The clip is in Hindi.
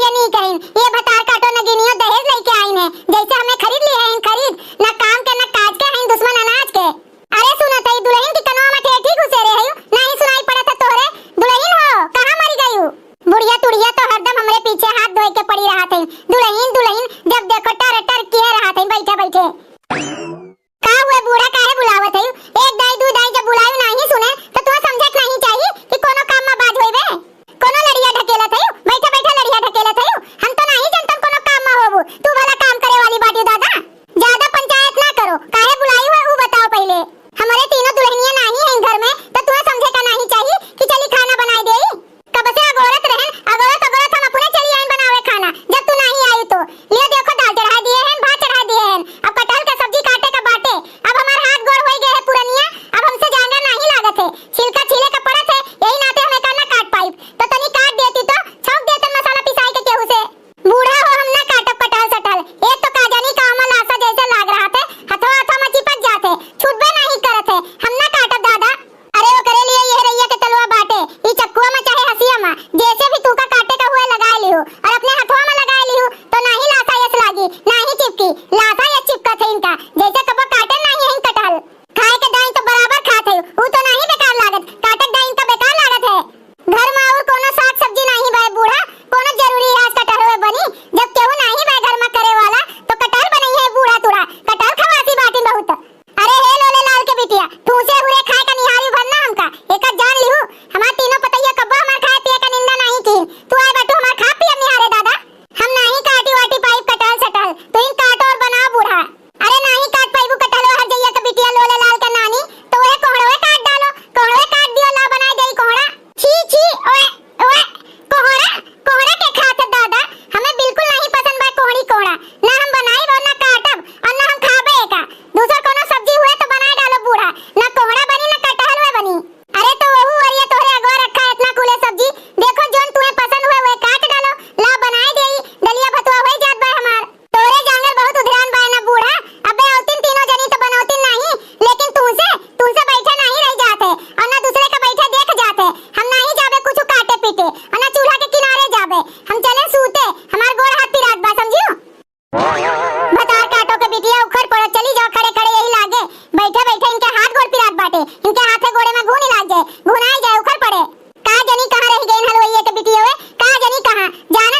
ये नहीं कहीं ये भतार काटो न गिनियो दहेज लेके आई ने जैसे हमें खरीद ली है इन खरीद न काम के न काज के हैं दुश्मन अनाज के। अरे सुनो तई दुल्हन की कनवा में ठेठी घुसे रे है नहीं सुनाई पड़ा था तोरे दुल्हन हो कहां मरी गई हो। बुढ़िया तुड़िया तो हरदम हमरे पीछे हाथ धोए के पड़ी रहा थे दुल्हन दुल्हन जब देखो टर टर किए रहा थे बैठे बैठे। का हुए बूढ़ा काहे बुलावत है एक दाई दू दाई जब बुलायो नहीं सुने तो तू समझत नहीं चाहिए कि कोनो काम में बाज होइबे कोनो लड़िया ढकेला थे बैठे बैठे लड़िया ढकेला थे हम तो नहीं जानतन कोनो काम में होबू तू भला काम करे वाली बाटी दादा ज्यादा पंचायत ना करो काहे बुलाई हुए वो बताओ पहले। हमारे तीनों दुल्हनियां नहीं हैं घर में तो तू समझे का नहीं चाहिए कि चली खाना बनाई देई कब से अगोरत रहन अगोरत अगोरत हम अपने चली आइन बनावे खाना जब तू नहीं आई तो ये देखो दाल चढ़ा दिए हैं भात चढ़ा दिए हैं अब कटहल का सब्जी काटे का बाटे अब हमार हाथ गोड़ हो गए है पुरनिया अब हमसे जाना नहीं लागत है छिलका छिले का पड़त है यही नाते हमें करना काट पाई तो तनी काट देती तो छौंक देते मसाला पिसाई के केहू से बूढ़ा हो हम ना काटब कटहल सटहल एक तो का जानी का अमल लासा जैसे लाग रहा थे हथो हथो में चिपक जाते छुटबे नहीं करत है हम ना काटब दादा। अरे वो करे लिए ये रैया के तलवा बाटे ई चक्कुआ में चाहे हसिया में जैसे भी तू का काटे का हुए लगा लियो और अपने हाथों में लगा लियो तो नहीं लासा यस लागी नहीं चिपकी लासा यस चिपका थे इनका जैसे कबो काटे नहीं है कटहल खाए के दाई तो बराबर खाते वो तो नहीं बेकार लागत काटे दाई का बेकार लागत है। घर में और कोनो साग सब्जी नहीं भाई बूढ़ा कोनो जरूरी है कटहल हुए बनी जब केहू नहीं भाई घर में करे वाला तो कटहल बनी है बूढ़ा तुड़ा कटहल खवासी बाटी बहुत। अरे हे लोले लाल के बिटिया ठूसे हुए खाए का निहारी भरना हमका एक जान लिहू हमार तीनों पतैया कब्बो हमार खाए पिए का निंदा नहीं की तू आए बाटू हमार खा पिए निहारे दादा हम नहीं काटी वाटी पाइप कटहल सटहल तो इन काट और बना बूढ़ा। अरे नहीं काट पाइबू कटहल हर जइया के बिटिया लोले लाल का नानी तो ओए कोहड़वे काट डालो कोहड़वे काट दियो ला बनाई देई कोहड़ा छी छी ओए ओए कोहड़ा कोहड़ा के खात दादा हमें बिल्कुल नहीं पसंद बा कोहड़ी कोहड़ा ना हम बनाई वो ना काटब और ना हम खाबे का दूसरा कोनो सब्जी हुए तो बनाई डालो बूढ़ा ना कोहड़ा बनी ना कटहल हुए बनी। अरे तो वहू अरिया तोरे अगवा रखा इतना कुले सब्जी देखो जोन तुम्हें पसंद हुए वे काट डालो ला बनाई देई दलिया भतुआ होई जात बा हमार तोरे जांगर बहुत उधरान बा ना बूढ़ा अबे औतिन तीनों जनी तो बनौतिन नहीं लेकिन तुमसे बैठे नहीं रह जाते और ना दूसरे का बैठे देख जाते हम नहीं जाबे कुछ काटे पीटे और ना चूल्हा के किनारे जाबे हम चले सूते हमार गोड़ हाथ पिरात बा समझियो। भतार काटो के बिटिया उखड़ पड़ो चली जाओ खड़े खड़े यही लागे बैठे बैठे इनके हाथ गोड़ पिरात बाटे इनके हाथे गोड़े में घूनी लाग जाए घुनाई जाए उखड़ पड़े का जनी कहां रह गई हलवैया के बिटिया हुए का जनी कहां जाना